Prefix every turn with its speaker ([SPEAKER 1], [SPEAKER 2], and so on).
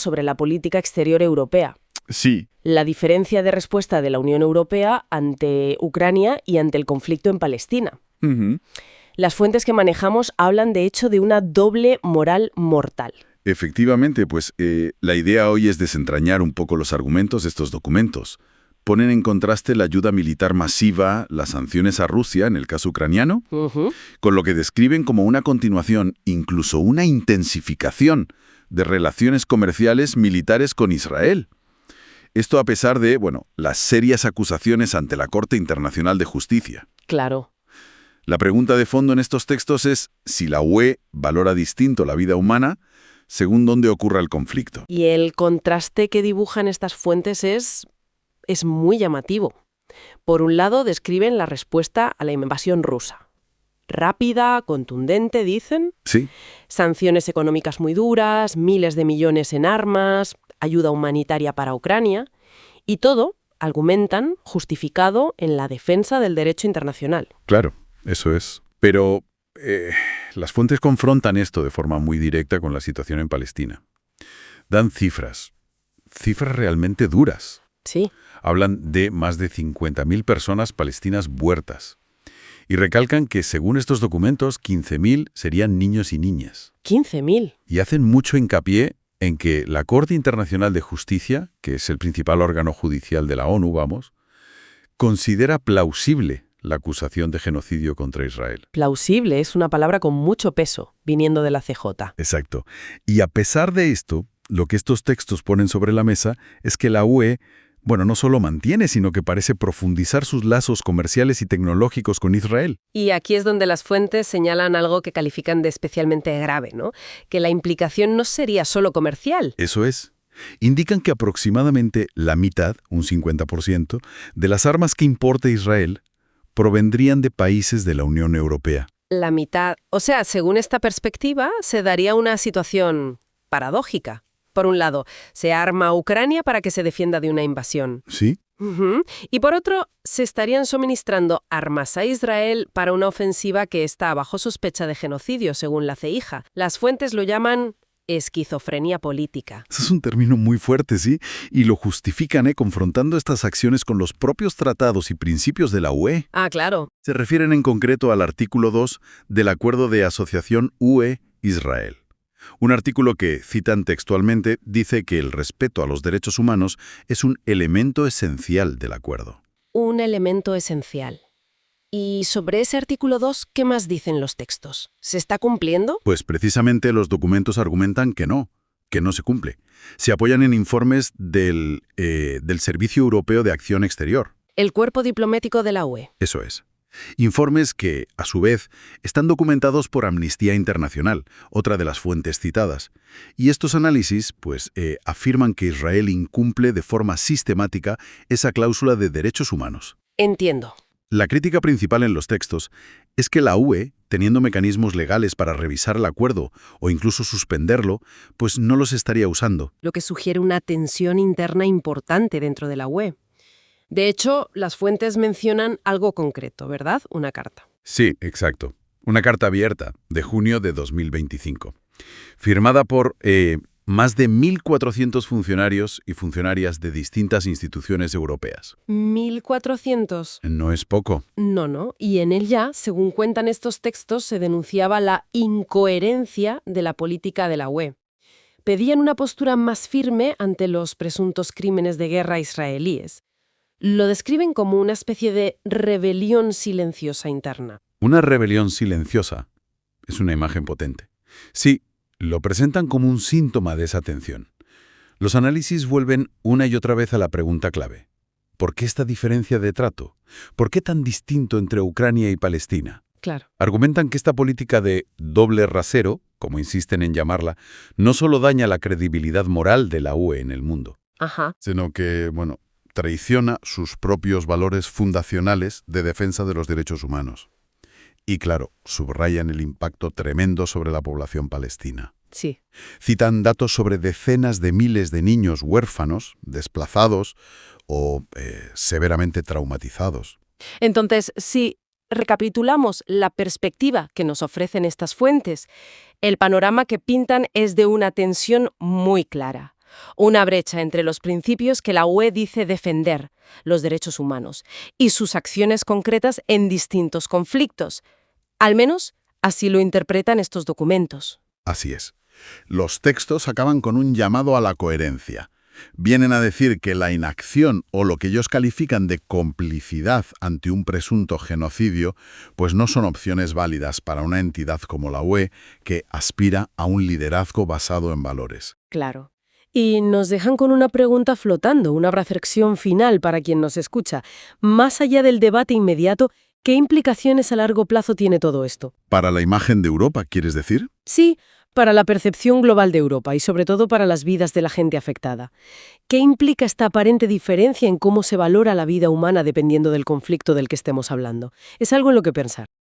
[SPEAKER 1] sobre la política exterior europea.
[SPEAKER 2] Sí,
[SPEAKER 1] La diferencia de respuesta de la Unión Europea ante Ucrania y ante el conflicto en Palestina.
[SPEAKER 2] ujú,
[SPEAKER 1] Las fuentes que manejamos hablan, de hecho, de una doble moral mortal.
[SPEAKER 2] efectivamente, pues la idea hoy es desentrañar un poco los argumentos de estos documentos. Ponen en contraste la ayuda militar masiva, las sanciones a Rusia, en el caso ucraniano,
[SPEAKER 1] Ujú.
[SPEAKER 2] con lo que describen como una continuación, incluso una intensificación, de relaciones comerciales militares con Israel. Esto a pesar de, bueno, las serias acusaciones ante la Corte Internacional de Justicia.
[SPEAKER 1] Claro.
[SPEAKER 2] La pregunta de fondo en estos textos es si la UE valora distinto la vida humana según dónde ocurra el conflicto.
[SPEAKER 1] Y el contraste que dibujan estas fuentes es muy llamativo. Por un lado, describen la respuesta a la invasión rusa. Rápida, contundente, dicen.
[SPEAKER 2] Sí,
[SPEAKER 1] Sanciones económicas muy duras, miles de millones en armas, ayuda humanitaria para Ucrania. Y todo, argumentan, justificado en la defensa del derecho internacional.
[SPEAKER 2] claro, eso es. Pero las fuentes confrontan esto de forma muy directa con la situación en Palestina. Dan cifras realmente duras.
[SPEAKER 1] Sí.
[SPEAKER 2] Hablan de más de 50.000 personas palestinas muertas. Y recalcan que, según estos documentos, 15.000 serían niños y niñas.
[SPEAKER 1] 15.000.
[SPEAKER 2] Y hacen mucho hincapié en que la Corte Internacional de Justicia, que es el principal órgano judicial de la ONU, considera plausible la acusación de genocidio contra Israel.
[SPEAKER 1] Plausible es una palabra con mucho peso, viniendo de la CJ.
[SPEAKER 2] Exacto. Y a pesar de esto, lo que estos textos ponen sobre la mesa es que la UE, no solo mantiene, sino que parece profundizar sus lazos comerciales y tecnológicos con Israel.
[SPEAKER 1] Y aquí es donde las fuentes señalan algo que califican de especialmente grave, ¿no? Que la implicación no sería solo comercial.
[SPEAKER 2] Eso es. Indican que aproximadamente la mitad, un 50%, de las armas que importa Israel provendrían de países de la Unión Europea.
[SPEAKER 1] La mitad. O sea, según esta perspectiva, se daría una situación paradójica. Por un lado, se arma a Ucrania para que se defienda de una invasión.
[SPEAKER 2] ¿Sí?
[SPEAKER 1] Ujú. Y por otro, se estarían suministrando armas a Israel para una ofensiva que está bajo sospecha de genocidio, según la CIJA. Las fuentes lo llaman esquizofrenia política.
[SPEAKER 2] Ese es un término muy fuerte, ¿sí? Y lo justifican, confrontando estas acciones con los propios tratados y principios de la UE.
[SPEAKER 1] Ah, claro.
[SPEAKER 2] Se refieren en concreto al artículo 2 del Acuerdo de Asociación UE-Israel. Un artículo que, citan textualmente, dice que el respeto a los derechos humanos es un elemento esencial del acuerdo.
[SPEAKER 1] Un elemento esencial. Y sobre ese artículo 2, ¿qué más dicen los textos? ¿Se está cumpliendo?
[SPEAKER 2] Pues precisamente los documentos argumentan que no se cumple. Se apoyan en informes del Servicio Europeo de Acción Exterior.
[SPEAKER 1] El cuerpo diplomático de la UE.
[SPEAKER 2] Eso es. Informes que, a su vez, están documentados por Amnistía Internacional, otra de las fuentes citadas. Y estos análisis, afirman que Israel incumple de forma sistemática esa cláusula de derechos humanos.
[SPEAKER 1] Entiendo.
[SPEAKER 2] La crítica principal en los textos es que la UE, teniendo mecanismos legales para revisar el acuerdo o incluso suspenderlo, pues no los estaría usando.
[SPEAKER 1] Lo que sugiere una tensión interna importante dentro de la UE. De hecho, las fuentes mencionan algo concreto, ¿verdad? Una carta.
[SPEAKER 2] Sí, exacto. Una carta abierta de junio de 2025, firmada por más de 1.400 funcionarios y funcionarias de distintas instituciones europeas.
[SPEAKER 1] 1.400.
[SPEAKER 2] No es poco.
[SPEAKER 1] No. Y en él ya, según cuentan estos textos, se denunciaba la incoherencia de la política de la UE. Pedían una postura más firme ante los presuntos crímenes de guerra israelíes. Lo describen como una especie de rebelión silenciosa interna.
[SPEAKER 2] Una rebelión silenciosa es una imagen potente. Sí, lo presentan como un síntoma de esa tensión. Los análisis vuelven una y otra vez a la pregunta clave. ¿Por qué esta diferencia de trato? ¿Por qué tan distinto entre Ucrania y Palestina?
[SPEAKER 1] Claro.
[SPEAKER 2] Argumentan que esta política de doble rasero, como insisten en llamarla, no solo daña la credibilidad moral de la UE en el mundo,
[SPEAKER 1] Ajá.
[SPEAKER 2] sino que, traiciona sus propios valores fundacionales de defensa de los derechos humanos. Y claro, subrayan el impacto tremendo sobre la población palestina.
[SPEAKER 1] Sí.
[SPEAKER 2] Citan datos sobre decenas de miles de niños huérfanos, desplazados o severamente traumatizados.
[SPEAKER 1] Entonces, si recapitulamos la perspectiva que nos ofrecen estas fuentes, el panorama que pintan es de una tensión muy clara. Una brecha entre los principios que la UE dice defender, los derechos humanos, y sus acciones concretas en distintos conflictos. Al menos así lo interpretan estos documentos.
[SPEAKER 3] Así es. Los textos acaban con un llamado a la coherencia. Vienen a decir que la inacción o lo que ellos califican de complicidad ante un presunto genocidio, pues no son opciones válidas para una entidad como la UE que aspira a un liderazgo basado en valores.
[SPEAKER 1] Claro. Y nos dejan con una pregunta flotando, una reflexión final para quien nos escucha. Más allá del debate inmediato, ¿qué implicaciones a largo plazo tiene todo esto?
[SPEAKER 3] ¿Para la imagen de Europa, quieres decir?
[SPEAKER 1] Sí, para la percepción global de Europa y sobre todo para las vidas de la gente afectada. ¿Qué implica esta aparente diferencia en cómo se valora la vida humana dependiendo del conflicto del que estemos hablando? Es algo en lo que pensar.